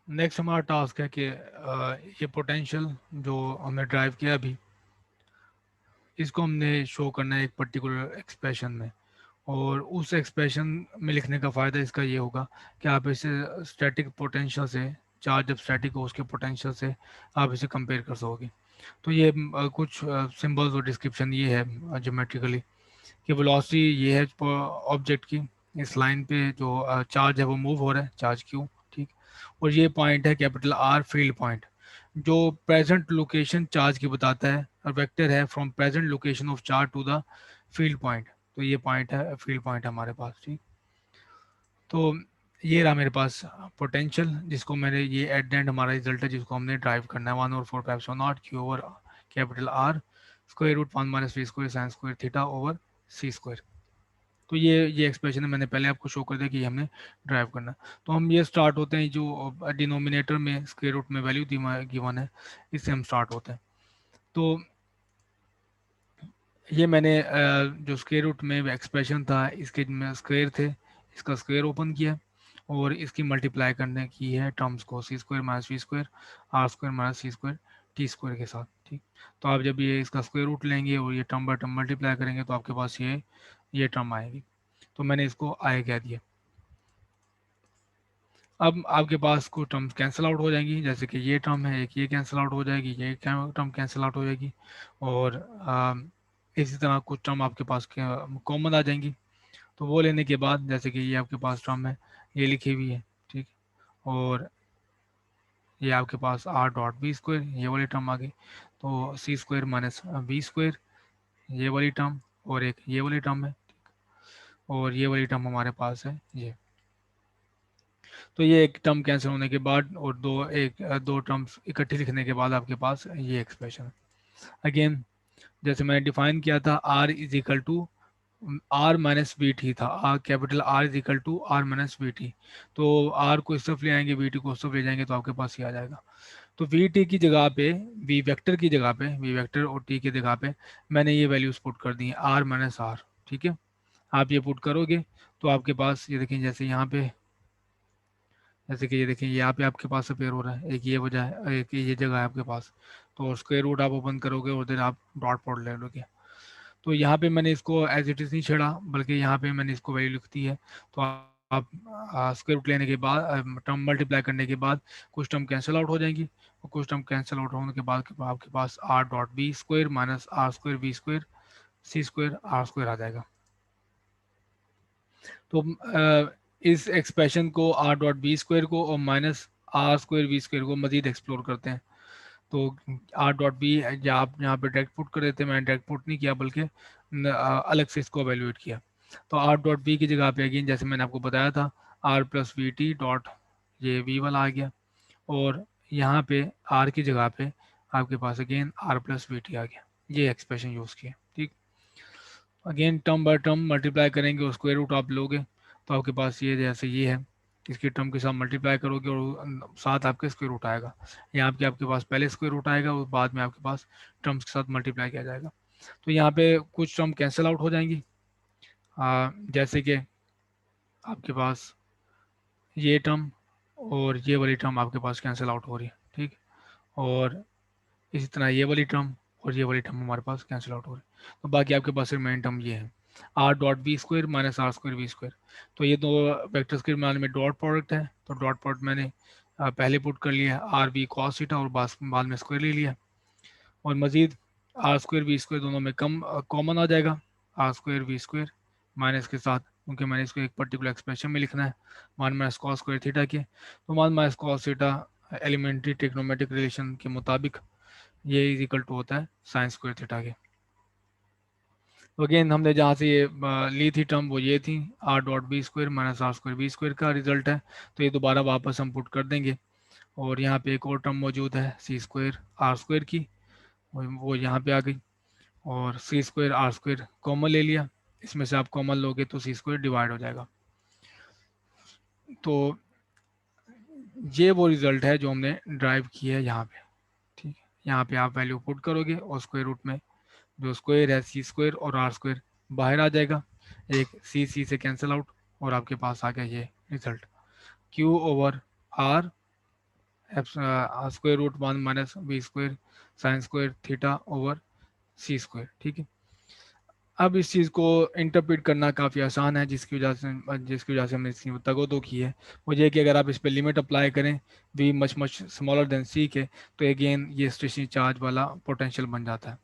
Next हमारा task है कि ये पोटेंशियल जो हमने ड्राइव किया अभी, इसको हमने शो करना है एक पर्टिकुलर एक्सप्रेशन में। और उस एक्सप्रेशन में लिखने का फ़ायदा इसका ये होगा कि आप इसे स्टैटिक पोटेंशियल से, चार्ज जब स्टैटिक हो उसके पोटेंशियल से आप इसे कंपेयर कर सकोगे। तो ये कुछ सिंबल्स और डिस्क्रिप्शन ये है ज्योमेट्रिकली कि वेलोसिटी ये है ऑब्जेक्ट की, इस लाइन पे जो चार्ज है वो मूव हो रहा है, चार्ज क्यू, ठीक। और ये पॉइंट है कैपिटल आर, फील्ड पॉइंट, जो प्रेजेंट लोकेशन चार्ज की बताता है, और वेक्टर है from present location of charge to the field point. तो ये पॉइंट है, फील्ड पॉइंट है हमारे पास, ठीक। तो ये रहा मेरे पास पोटेंशियल, जिसको मैंने, ये एट द एंड हमारा रिजल्ट है जिसको हमने ड्राइव करना है, 1/4 Q over capital R square root 1 - v² sine square theta over C square. तो ये एक्सप्रेशन है, मैंने पहले आपको शो कर दिया कि ये हमने ड्राइव करना है। तो हम ये स्टार्ट होते हैं, जो डिनोमिनेटर में स्क्वायर रूट में वैल्यू गिवन है, इससे हम स्टार्ट होते हैं। तो ये मैंने जो स्क्वायर रूट में एक्सप्रेशन था, इसके में स्क्वायर थे, इसका स्क्वायर ओपन किया और इसकी मल्टीप्लाई करने की है टर्म्स को, c square minus v square r square minus c square t square के साथ, ठीक। तो आप जब ये इसका स्क्वायर रूट लेंगे और ये टर्म बाय टर्म मल्टीप्लाई करेंगे तो आपके पास ये टर्म आएगी। तो मैंने इसको आई कह दिया। अब आपके पास कुछ टर्म्स कैंसिल आउट हो जाएंगी, जैसे कि ये टर्म है एक, ये कैंसिल आउट हो जाएगी, ये टर्म कैंसिल आउट हो जाएगी। और इसी तरह कुछ टर्म आपके पास कॉमन आ जाएंगी। तो वो लेने के बाद, जैसे कि ये आपके पास टर्म है, ये लिखी हुई है, ठीक। और ये आपके पास आर डॉट बी स्क्वायर, ये वाली टर्म आ गई। तो सी स्क्वायर माइनस बी स्क्वायर, ये वाली टर्म, और एक ये वाली टर्म है, और ये वाली टर्म हमारे पास है ये। तो ये एक टर्म कैंसिल होने के बाद और दो टर्म्स इकट्ठी लिखने के बाद आपके पास ये एक्सप्रेशन है। अगेन जैसे मैंने डिफाइन किया था, r is equal to r minus v t था, r capital r is equal to r minus v t. तो आर को इस तरफ ले आएंगे, वी टी को उस तरफ ले जाएंगे, तो आपके पास ये आ जाएगा। तो वी टी की जगह पे, वी वेक्टर की जगह पे, वी वेक्टर और टी की जगह पे मैंने ये वैल्यूज पुट कर दी है, आर माइनस आर, ठीक है। आप ये पुट करोगे तो आपके पास ये देखें, जैसे यहाँ पे, जैसे कि ये देखिए यहाँ पे आपके पास अपेयर हो रहा है, एक ये वजह है, एक ये जगह है आपके पास। तो स्क्वायर रूट आप ओपन करोगे और देन आप डॉट प्रोडक्ट ले लोगे। तो यहाँ पे मैंने इसको एज इट इज़ नहीं छेड़ा, बल्कि यहाँ पे मैंने इसको वैल्यू लिख दी है। तो आप स्क्वायर रूट लेने के बाद, टर्म मल्टीप्लाई करने के बाद कुछ टर्म कैंसिल आउट हो जाएंगी, और कुछ टर्म कैंसिल आउट होने के बाद आपके पास r dot B square minus are square B square c square r square आ जाएगा। तो इस एक्सप्रेशन को, आर डॉट बी स्क्वायर को और minus are square B square को मजीद एक्सप्लोर करते हैं। तो आर डॉट बी, या आप यहाँ पे डायरेक्ट पुट कर देते हैं, मैंने डायरेक्ट पुट नहीं किया बल्कि अलग से इसको एवेल्यूएट किया। तो आर डॉट बी की जगह पे अगेन जैसे मैंने आपको बताया था, R plus we T dot, ये वी वाला आ गया। और यहाँ पे आर की जगह पे आपके पास again r plus we t आ गया। ये एक्सप्रेशन यूज़ किया, ठीक। Again term by term multiply करेंगे और स्क्वायर रूट आप लोगे, तो आपके पास ये जैसे ये है, इसकी टर्म के साथ मल्टीप्लाई करोगे और साथ आपके स्क्वायर रूट आएगा। यहाँ पे आपके पास पहले स्क्वायर रूट आएगा और बाद में आपके पास टर्म्स के साथ मल्टीप्लाई किया जाएगा। तो यहाँ पे कुछ टर्म कैंसिल आउट हो जाएंगी, जैसे कि आपके पास ये टर्म और ये वाली टर्म आपके पास कैंसिल आउट हो रही है, ठीक। और इसी तरह ये वाली टर्म और ये वाली टर्म हमारे पास कैंसिल आउट हो रही है। तो बाकी आपके पास रिमेन टर्म ये है, R dot B square minus are square B square. तो ये दो वेक्टर्स के मान में डॉट प्रोडक्ट है, तो डॉट प्रोडक्ट मैंने पहले पुट कर लिया, आर बी कॉस थीटा और बाद में स्क्वायर ले लिया। और मजीद आर स्क्वायर बी स्क्वायर दोनों में कम कॉमन आ जाएगा, R square B square minus के साथ, क्योंकि मैंने इसको एक पर्टिकुलर एक्सप्रेशन में लिखना है, one minus cos square theta के। तो one minus cos theta elementary trigonometric relation के मुताबिक ये इज इक्वल टू होता है साइन स्क्वायर थीटा के। तो अगेन हमने जहाँ से ये ली थी टर्म वो ये थी, R dot B square minus are square B square का रिजल्ट है। तो ये दोबारा वापस हम पुट कर देंगे। और यहाँ पे एक और टर्म मौजूद है सी स्क्वायर आर स्क्वायर की, वो यहाँ पे आ गई। और सी स्क्वायर आर स्क्वायर कॉमन ले लिया, इसमें से आप कॉमन लोगे तो सी स्क्वायर डिवाइड हो जाएगा। तो ये वो रिजल्ट है जो हमने ड्राइव किया है यहाँ पे, ठीक है। यहाँ पे आप वैल्यू पुट करोगे और स्क्वायर रूट में जो स्क्वायर है सी स्क्वायर और आर स्क्वायर बाहर आ जाएगा, एक सी से कैंसिल आउट, और आपके पास आ गया ये result, Q over R square root 1 minus B square sine square theta over C square. ठीक है, अब इस चीज़ को इंटरप्रेट करना काफ़ी आसान है, जिसकी वजह से हमने इसकी तगोदो की है। मुझे कि अगर आप इस पर लिमिट अप्लाई करें v much much smaller than c के, तो अगेन ये स्टेशनरी चार्ज वाला पोटेंशियल बन जाता है।